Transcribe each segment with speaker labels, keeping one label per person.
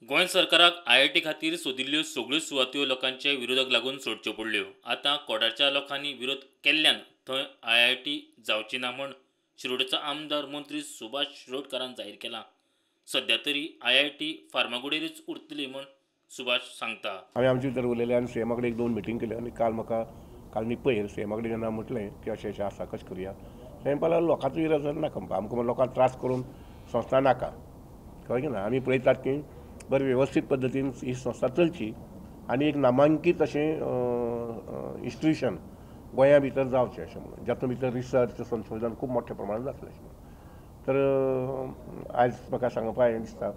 Speaker 1: गोंय सरकाराक आयआयटी खातीर सोदिल्ल्यो सगळ्यो सुवातो लोकांच्या विरोधाक लागून सोडच्यो पडल्यो। आतां कोडाच्या लोकांनी विरोध केल्ल्यान थंय आयआयटी जावची ना म्हूण शिरोडचो आमदार मंत्री सुभाष शिरोडकारान जाहीर केलां। सध्या तरी आयआयटी फार्मागुडयेरूच उरतली म्हूण सुभाष सांगता।
Speaker 2: हांवें आमचे भितर उलयलें आनी सीएमा कडेन 1-2 मिटींग केल्यो आनी काल मी पळयलें सीएमा कडेन जेन्ना म्हटलें की अशें आसा कशें करुया तें म्हणपाक लोकांचो विरोध नाका आमकां लोकांक त्रास करून संस्था नाका कळ्ळें ना। आमी पळयतात की बरें वेवस्थीत पद्दतीन ही संस्था चलची आनी एक नामांकीत अशें इन्स्टिट्यूशन गोंया भितर जावचें अशें म्हणून जातूंत भितर रिसर्च संशोधन खूब मोठ्या प्रमाणांत जातलें अशें म्हणून। तर आयज म्हाका सांगपाक हें दिसता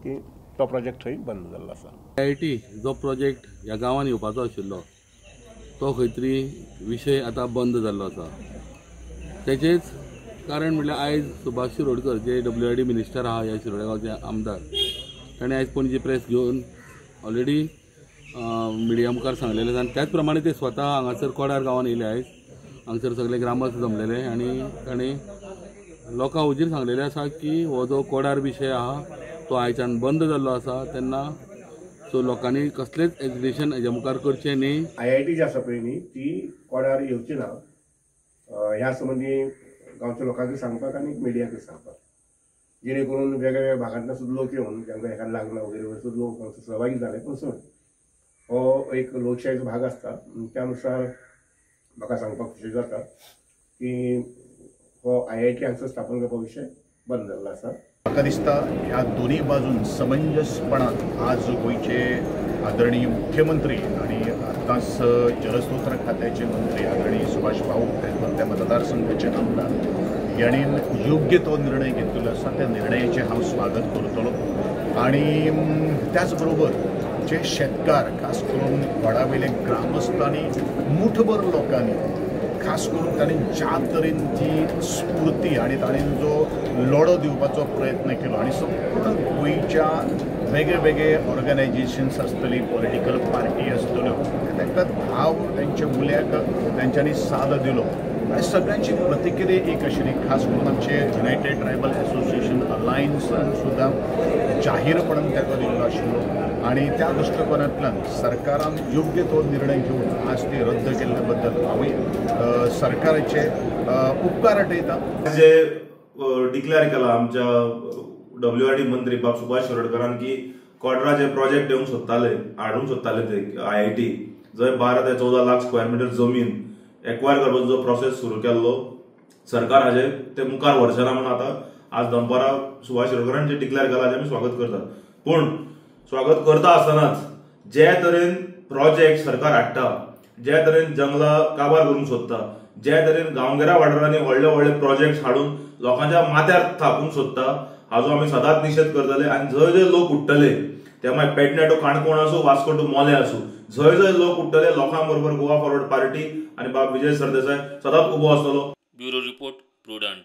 Speaker 2: की तो प्रोजेक्ट थंय बंद जाल्लो आसा।
Speaker 3: आयआयटी जो प्रोजेक्ट ह्या गांवांत येवपाचो आशिल्लो तो खंय तरी विशय आतां बंद जाल्लो आसा। तेचेंच कारण म्हणल्यार आयज सुभाष शिरोडकर जे WID मिनिस्टर आहा ह्या शिरोडे गांवचे आमदार ताणें आयज पणजी प्रेस घेवन ऑलरेडी मिडिया मुखार सांगलेलें आसा। त्याच प्रमाणे ते स्वता हांगासर कोडार गांवांत येयले आयज हांगासर सगळे ग्रामस्थ जमलेले आनी ताणें लोकां हुजीर सांगलेलें आसा की हो जो कोडार विशय आहा तो आयच्यान बंद जाल्लो आसा। तेन्ना सो लोकांनी कसलेंच एजिटेशन हेज्या मुखार करचें न्ही।
Speaker 2: आयआयटी जी आसा पळय न्ही ती कोडार येवची ना ह्या संबंधी गांवच्या लोकांक सांगपाक आनी मिडियाक सांगपाक जेणे करून वेगवेगळ्या भागांतल्यान सुद्दां लोक येवन जेन्ना एका लग्न वगैरे सुद्दां लोक सहभागी जाले पसून हो एक लोकशायेचो भाग आसता। त्या अनुसार म्हाका सांगपाक खुशी जाता की हो आयआयटी हांगसर स्थापन करपा विशय बंद जाल्लो आसा।
Speaker 4: म्हाका दिसता ह्या दोन्ही बाजून समंजसपणान आज गोंयचे आदरणीय मुख्यमंत्री आणि आतांच जलस्रोत खात्याचे मंत्री आदरणीय सुभाष भाऊ त्या मतदारसंघाचे आमदार यांनी योग्य तो निर्णय घेतलेलो आसा। त्या निर्णयाचे हांव स्वागत करतलो आणि त्याचबरोबर जे शेतकार खास करून कोडावयले ग्रामस्थ आनी मुठभर लोकांनी खास करून तांणी ज्या तरेन ती स्फूर्ती आणि ताणें जो लढो दिवपाचो प्रयत्न केलो आणि संपूर्ण गोंयच्या वेगळे वेगळे ऑर्गनायजेशन्स आसतली पॉलिटिकल पार्टी आसतल्यो तांकां धांव तांच्या मुल्याक तांच्यांनी साथ दिलो आणि सगळ्यांची प्रतिक्रिया एक आशिल्ली। खास करून आमचे युनायटेड ट्रायबल असोसिएशन अलायन्सान सुद्दां जाहीरपणान ताका दिल्लो आशिल्लो आणि त्या दृश्टिकोनांतल्यान सरकारान योग्य तो निर्णय घेवन आज ती रद्द केल्ल्या बद्दल हांव सरकाराचे उपकार आठयता।
Speaker 5: जे डिक्लेअर केला आमच्या WID मंत्री बाब सुभाष शिरोडकरान की कोडरा जे प्रोजेक्ट येवंक सोदताले हाडूंक सोदताले ते आयआयटी जंय 12 ते 14 लाख स्क्वेअर मीटर जमीन एक्वायर करपाचो जो प्रोसेस सुरू केल्लो सरकार हाजे ते मुखार व्हरचेना म्हणून आतां आज दनपारा सुभाष शिरोडकरान जे डिक्लेअर केला हाजे आमी स्वागत करता। पूण स्वागत करता आसतनाच जे तरेन प्रोजेक्ट सरकार हाडटा जे तरेन जंगलां काबार करूंक सोदता जे तरेन गांवगिऱ्या वाठारांनी व्हडले व्हडले प्रोजेक्ट हाडून लोकांच्या माथ्यार थापूंक सोदता हाजो आमी सदांच निशेध करतले। आनी जंय जंय लोक उठ्ठले ते मागीर पेडणे टू काणकोण आसूं वास्को टू मोले आसूं जंय जंय लोक उठ्ठले लोकां बरोबर गोवा फॉरवर्ड पार्टी आनी बाब विजय सरदेसाय सदांच उबो आसतलो।
Speaker 1: Bureau report prudent.